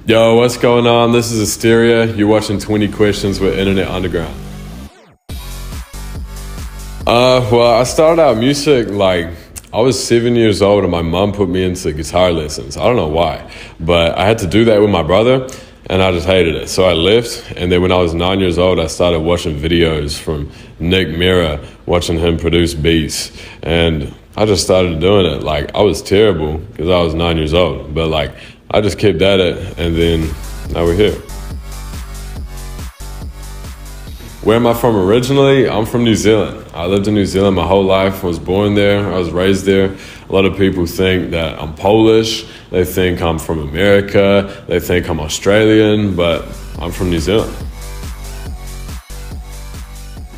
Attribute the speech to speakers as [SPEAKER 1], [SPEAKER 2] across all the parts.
[SPEAKER 1] Yo, what's going on? This is Hysteria. You're watching 20 Questions with Internet Underground. Well, I started out music I was 7 years old and my mom put me into guitar lessons. I don't know why, but I had to do that with my brother and I just hated it. So I left, and then when I was 9 years old, I started watching videos from Nick Mira, watching him produce beats, and I just started doing it. I was terrible because I was 9 years old, but I just kept at it, and then now we're here. Where am I from originally? I'm from New Zealand. I lived in New Zealand my whole life, was born there, I was raised there. A lot of people think that I'm Polish, they think I'm from America, they think I'm Australian, but I'm from New Zealand.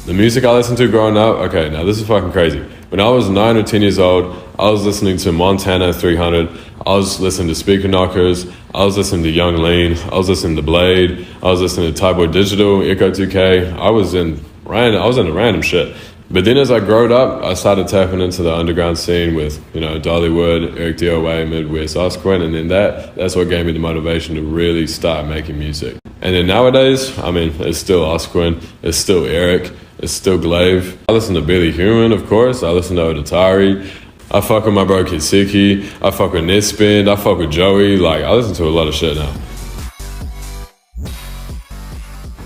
[SPEAKER 1] The music I listened to growing up, okay, now this is fucking crazy. When I was 9 or 10 years old, I was listening to Montana 300, I was listening to Speaker Knockers, I was listening to Young Lean, I was listening to Blade, I was listening to Type Boy Digital, Echo 2K, I was into random shit. But then as I growed up, I started tapping into the underground scene with, Dollywood, Eric DOA, Midwest, Osquin, and then that's what gave me the motivation to really start making music. And then nowadays, it's still Osquin, it's still Eric, it's still Glaive. I listen to Billy Human, of course, I listen to Odatari, I fuck with my bro Kisiki, I fuck with Nitspin, I fuck with Joey, I listen to a lot of shit now.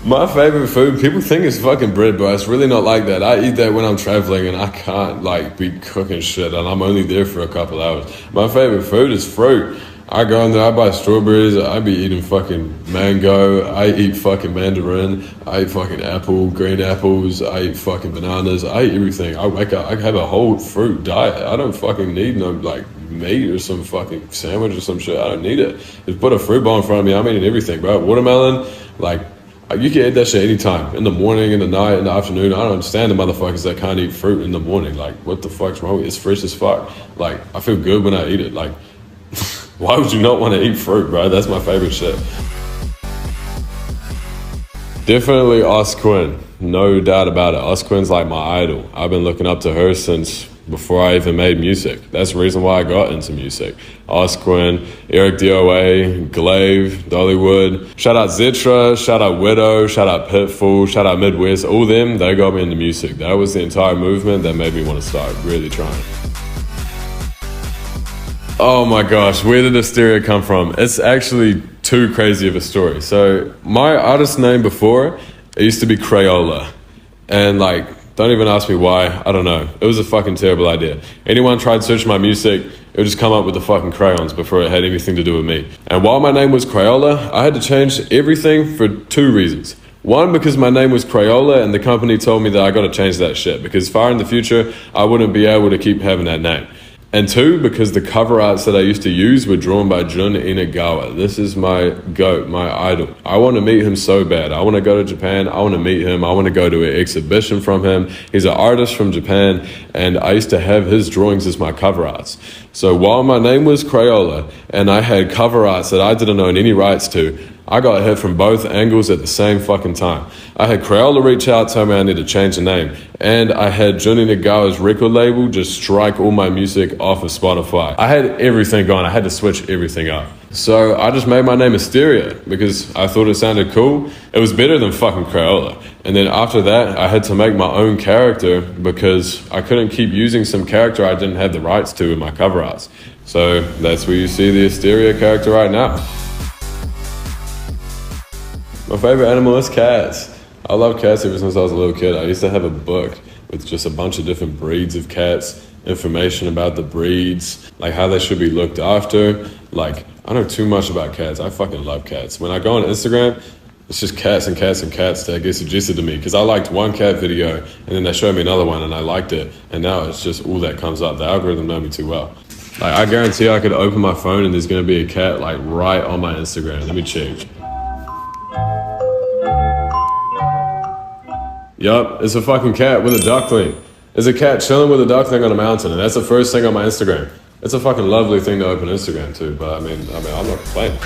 [SPEAKER 1] My favorite food, people think it's fucking bread, but it's really not like that. I eat that when I'm traveling and I can't be cooking shit and I'm only there for a couple hours. My favorite food is fruit. I go in there, I buy strawberries, I be eating fucking mango, I eat fucking mandarin, I eat fucking apple, green apples, I eat fucking bananas, I eat everything. I wake up, I have a whole fruit diet. I don't fucking need no meat or some fucking sandwich or some shit. I don't need it. Just put a fruit bowl in front of me, I'm eating everything, bro. Watermelon, you can eat that shit anytime, in the morning, in the night, in the afternoon. I don't understand the motherfuckers that can't eat fruit in the morning. What the fuck's wrong with it? It's fresh as fuck. I feel good when I eat it. Why would you not want to eat fruit, bro? That's my favorite shit. Definitely Osquin, no doubt about it. Osquin's my idol. I've been looking up to her since before I even made music. That's the reason why I got into music. Osquin, Eric DOA, Glaive, Dollywood. Shout out Zitra, shout out Widow, shout out Pitfall, shout out Midwest. All them, they got me into music. That was the entire movement that made me want to start really trying. Oh my gosh, where did Hysteria come from? It's actually too crazy of a story. So my artist name before, it used to be Crayola. And don't even ask me why, I don't know. It was a fucking terrible idea. Anyone tried searching my music, it would just come up with the fucking crayons before it had anything to do with me. And while my name was Crayola, I had to change everything for two reasons. One, because my name was Crayola and the company told me that I gotta change that shit because far in the future, I wouldn't be able to keep having that name. And two, because the cover arts that I used to use were drawn by Jun Inagawa. This is my goat, my idol. I want to meet him so bad. I want to go to Japan. I want to meet him. I want to go to an exhibition from him. He's an artist from Japan, and I used to have his drawings as my cover arts. So while my name was Crayola, and I had cover arts that I didn't own any rights to, I got hit from both angles at the same fucking time. I had Crayola reach out, tell me I need to change the name. And I had Juni Nagawa's record label just strike all my music off of Spotify. I had everything gone. I had to switch everything up. So I just made my name Hysteria because I thought it sounded cool. It was better than fucking Crayola. And then after that, I had to make my own character because I couldn't keep using some character I didn't have the rights to in my cover arts. So that's where you see the Hysteria character right now. My favorite animal is cats. I love cats ever since I was a little kid. I used to have a book with just a bunch of different breeds of cats, information about the breeds, how they should be looked after. I know too much about cats. I fucking love cats. When I go on Instagram, it's just cats and cats and cats that get suggested to me because I liked one cat video and then they showed me another one and I liked it. And now it's just all that comes up. The algorithm knows me too well. I guarantee I could open my phone and there's going to be a cat right on my Instagram. Let me check. Yup, it's a fucking cat with a duckling. There's a cat chilling with a duckling on a mountain, and that's the first thing on my Instagram. It's a fucking lovely thing to open Instagram too, but I'm not complaining.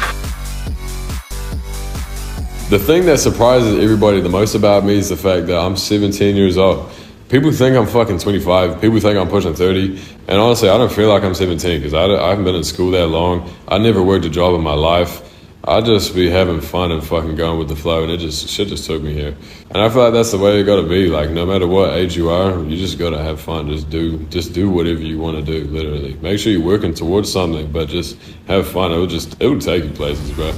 [SPEAKER 1] The thing that surprises everybody the most about me is the fact that I'm 17 years old. People think I'm fucking 25. People think I'm pushing 30. And honestly, I don't feel like I'm 17 because I haven't been in school that long. I never worked a job in my life. I just be having fun and fucking going with the flow, and shit just took me here. And I feel like that's the way it gotta be. Like, no matter what age you are, you just gotta have fun. Just do whatever you want to do. Literally, make sure you're working towards something, but just have fun. It will take you places, bro.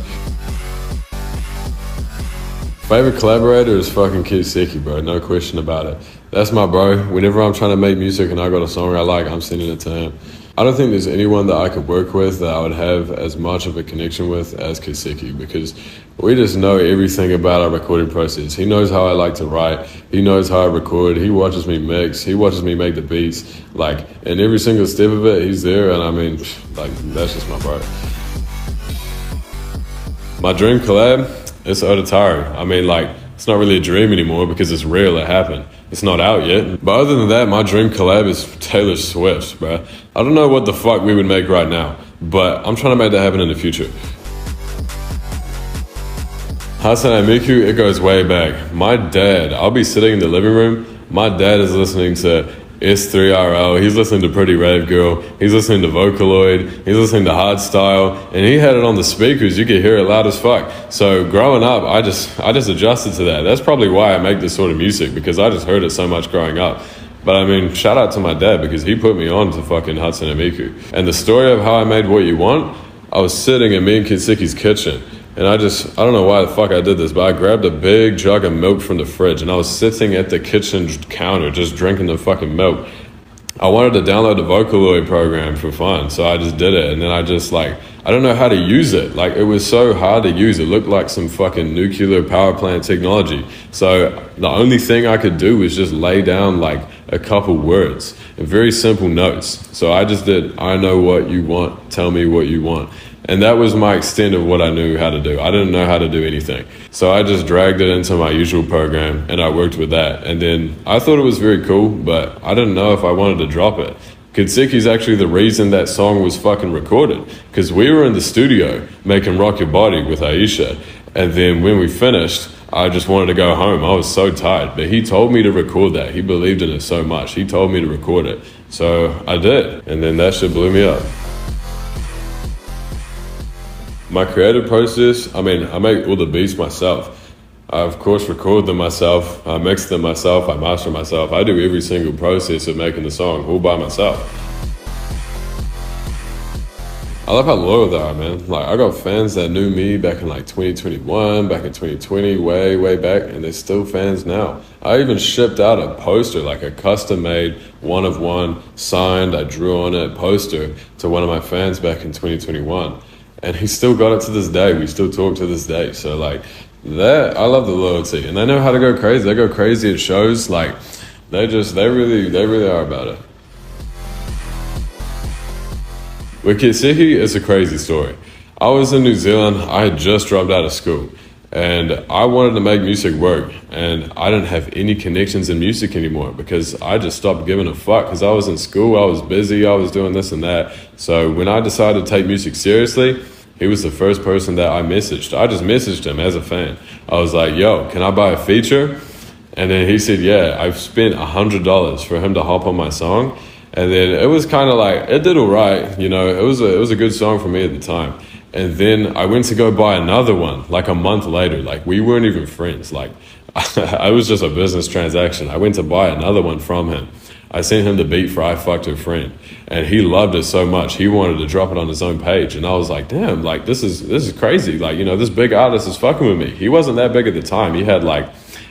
[SPEAKER 1] Favorite collaborator is fucking Kiseki, bro. No question about it. That's my bro. Whenever I'm trying to make music and I got a song I like, I'm sending it to him. I don't think there's anyone that I could work with that I would have as much of a connection with as Kiseki, because we just know everything about our recording process. He knows how I like to write. He knows how I record. He watches me mix. He watches me make the beats. Like, and every single step of it, he's there. And I mean, like, that's just my bro. My dream collab, it's Odatari. I mean, like, it's not really a dream anymore because it's real, it happened. It's not out yet. But other than that, my dream collab is Taylor Swift, bro. I don't know what the fuck we would make right now, but I'm trying to make that happen in the future. Hatsune Miku, it goes way back. My dad, I'll be sitting in the living room, my dad is listening to S3RL, he's listening to Pretty Rave Girl, he's listening to Vocaloid, he's listening to Hardstyle, and he had it on the speakers, you could hear it loud as fuck. So growing up, I just adjusted to that. That's probably why I make this sort of music, because I just heard it so much growing up. But I mean, shout out to my dad, because he put me on to fucking Hatsune Miku. And the story of how I made What You Want, I was sitting in me and Kitseki's kitchen, and I don't know why the fuck I did this, but I grabbed a big jug of milk from the fridge and I was sitting at the kitchen counter just drinking the fucking milk. I wanted to download the Vocaloid program for fun, so I just did it. And then I don't know how to use it. Like, it was so hard to use. It looked like some fucking nuclear power plant technology. So the only thing I could do was just lay down like a couple words and very simple notes. So I just did, I know what you want, tell me what you want. And that was my extent of what I knew how to do. I didn't know how to do anything. So I just dragged it into my usual program and I worked with that. And then I thought it was very cool, but I didn't know if I wanted to drop it. Kitseki's actually the reason that song was fucking recorded, because we were in the studio making Rock Your Body with Aisha. And then when we finished, I just wanted to go home. I was so tired, but he told me to record that. He believed in it so much. He told me to record it. So I did. And then that shit blew me up. My creative process, I mean, I make all the beats myself. I, of course, record them myself. I mix them myself. I master myself. I do every single process of making the song all by myself. I love how loyal they are, man. Like, I got fans that knew me back in like 2021, back in 2020, way back, and they're still fans now. I even shipped out a poster, like a custom-made, one-of-one, signed, I drew on it, poster to one of my fans back in 2021. And he still got it to this day. We still talk to this day. So like that, I love the loyalty. And they know how to go crazy. They go crazy at shows. Like they really are about it. With Kiseki, it's a crazy story. I was in New Zealand. I had just dropped out of school. And I wanted to make music work. And I didn't have any connections in music anymore because I just stopped giving a fuck because I was in school, I was busy, I was doing this and that. So when I decided to take music seriously, he was the first person that I messaged. I just messaged him as a fan. I was like, yo, can I buy a feature? And then he said, yeah, I've spent $100 for him to hop on my song. And then it was kind of like, it did all right. You know, it was a good song for me at the time. And then I went to go buy another one like a month later. Like we weren't even friends. Like I was just a business transaction. I went to buy another one from him. I sent him the beat for I Fucked Her Friend. And he loved it so much. He wanted to drop it on his own page. And I was like, damn, like this is crazy. Like, you know, this big artist is fucking with me. He wasn't that big at the time. He had like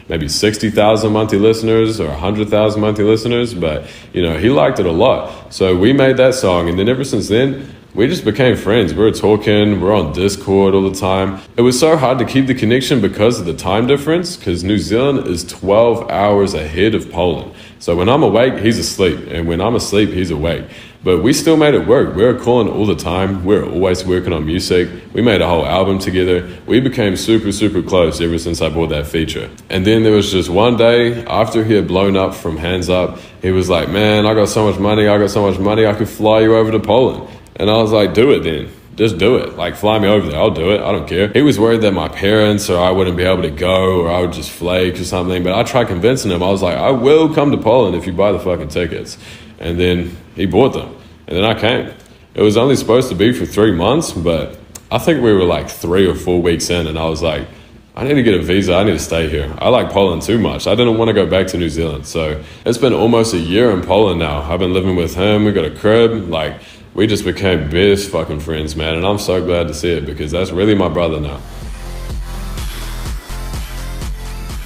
[SPEAKER 1] maybe 60,000 monthly listeners or 100,000 monthly listeners. But, you know, he liked it a lot. So we made that song. And then ever since then, we just became friends. We were talking, we're on Discord all the time. It was so hard to keep the connection because of the time difference, because New Zealand is 12 hours ahead of Poland. So when I'm awake, he's asleep. And when I'm asleep, he's awake. But we still made it work. We were calling all the time. We were always working on music. We made a whole album together. We became super close ever since I bought that feature. And then there was just one day after he had blown up from Hands Up, he was like, man, I got so much money. I could fly you over to Poland. And I was like, do it then. Just do it. Like, fly me over there. I'll do it. I don't care. He was worried that my parents or I wouldn't be able to go or I would just flake or something. But I tried convincing him. I was like, I will come to Poland if you buy the fucking tickets. And then he bought them. And then I came. It was only supposed to be for 3 months, but I think we were like 3 or 4 weeks in, and I was like, I need to get a visa. I need to stay here. I like Poland too much. I didn't want to go back to New Zealand. So it's been almost a year in Poland now. I've been living with him. We got a crib. Like, we just became best fucking friends, man. And I'm so glad to see it because that's really my brother now.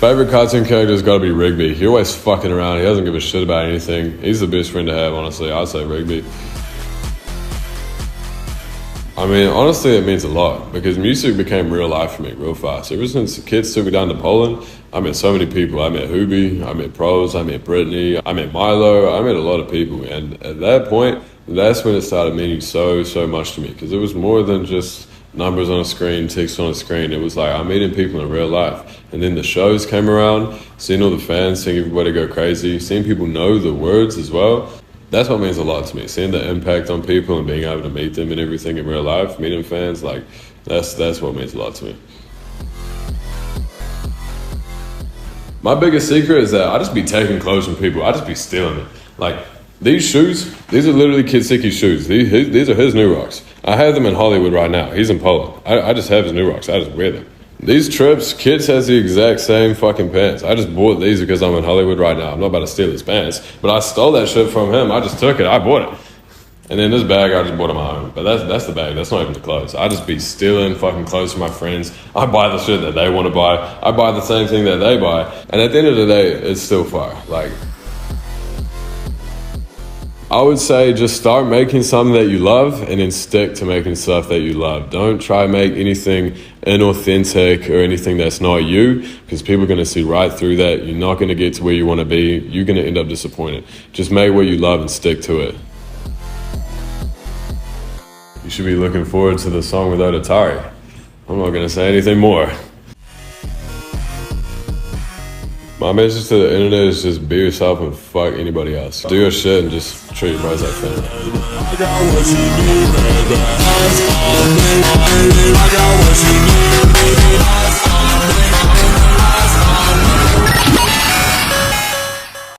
[SPEAKER 1] Favorite cartoon character's got to be Rigby. He always fucking around. He doesn't give a shit about anything. He's the best friend to have, honestly. I'd say Rigby. I mean, honestly, it means a lot because music became real life for me real fast. Ever since the kids took me down to Poland, I met so many people. I met Hubi, I met Pros, I met Brittany, I met Milo, I met a lot of people. And at that point, that's when it started meaning so much to me because it was more than just numbers on a screen, text on a screen. It was like I'm meeting people in real life. And then the shows came around, seeing all the fans, seeing everybody go crazy, seeing people know the words as well. That's what means a lot to me. Seeing the impact on people and being able to meet them and everything in real life, meeting fans, like that's what means a lot to me. My biggest secret is that I just be taking clothes from people. I just be stealing it. Like these shoes, these are literally Kidsiki's shoes. These are his new rocks. I have them in Hollywood right now. He's in Poland. I just have his new rocks. I just wear them. These trips, Kids has the exact same fucking pants. I just bought these because I'm in Hollywood right now. I'm not about to steal his pants, but I stole that shit from him. I just took it. I bought it. And then this bag, I just bought on my own. But that's the bag. That's not even the clothes. I just be stealing fucking clothes from my friends. I buy the shit that they want to buy. I buy the same thing that they buy. And at the end of the day, it's still fire. Like, I would say just start making something that you love and then stick to making stuff that you love. Don't try to make anything inauthentic or anything that's not you because people are going to see right through that. You're not going to get to where you want to be. You're going to end up disappointed. Just make what you love and stick to it. You should be looking forward to the song without Atari. I'm not going to say anything more. My message to the internet is just be yourself and fuck anybody else. Do your shit and just treat your bros like family.